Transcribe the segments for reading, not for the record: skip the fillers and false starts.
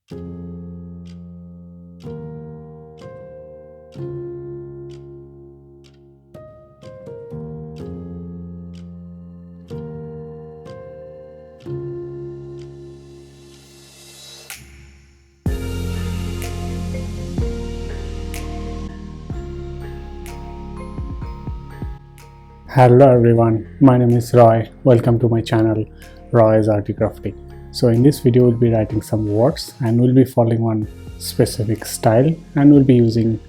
Hello everyone, my name is Roy. Welcome to my channel RoysArtyCrafty. So in this video we'll be writing some words and we'll be following one specific style and we'll be using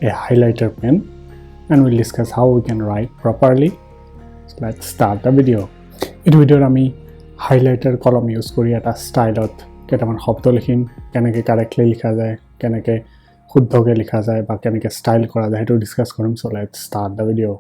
a highlighter pen and we'll discuss how we can write properly. So let's start the video. In this video আমি highlighter কলম use কৰি এটা ষ্টাইলত কেইটামান শব্দ লিখিম, কেনেকৈ correctly লিখা যায়, কেনেকৈ শুদ্ধকৈ লিখা যায় বা কেনেকৈ ষ্টাইল কৰা যায় সেইটো discuss Karim. So let's start the video.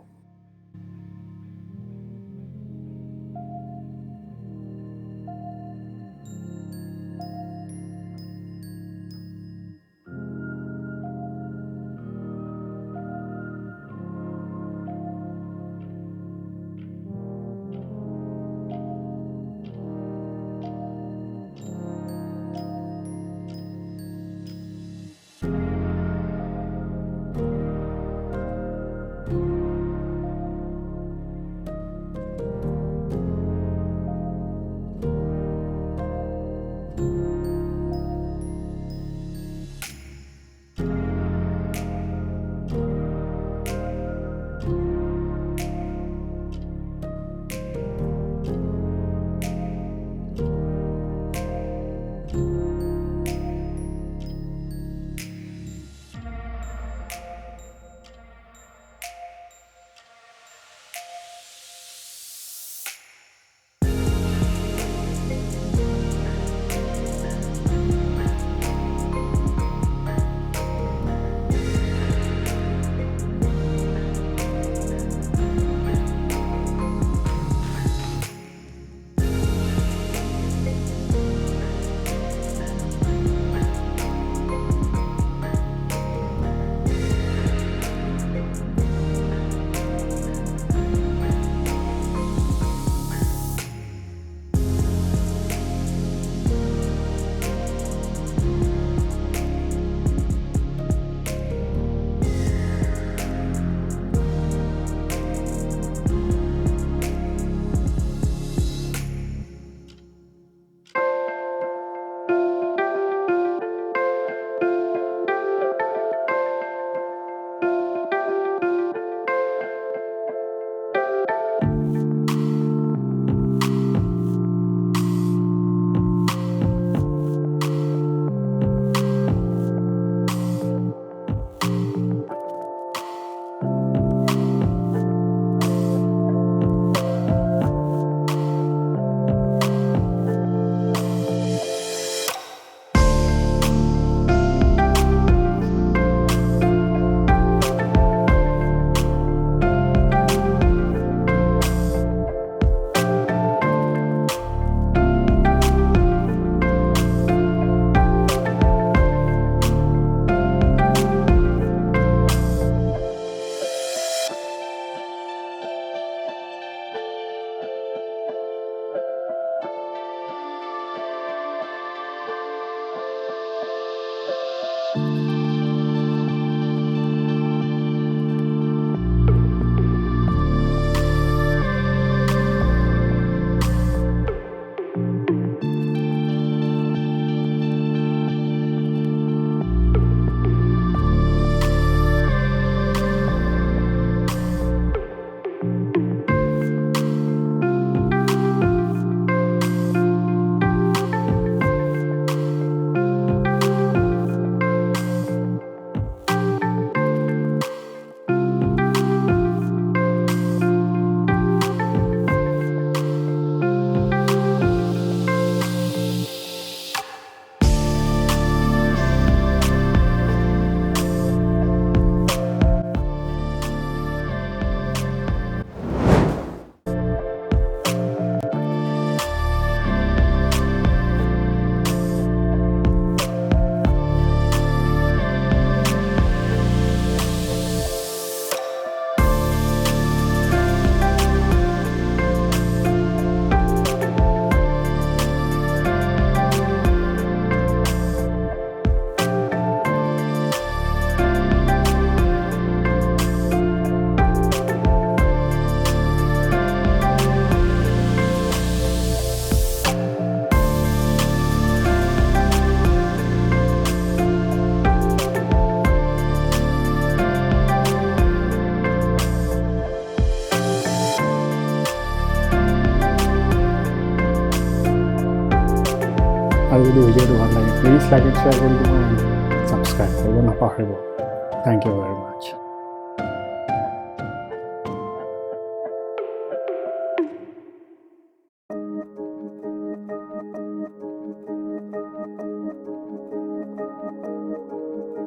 যদি ভিডিঅ'টো ভাল লাগে প্লিজ লাইক এণ্ড শ্বেয়াৰ কৰি দিব এণ্ড ছাবস্ক্ৰাইব কৰিব নাপাহৰিব। Thank you very much.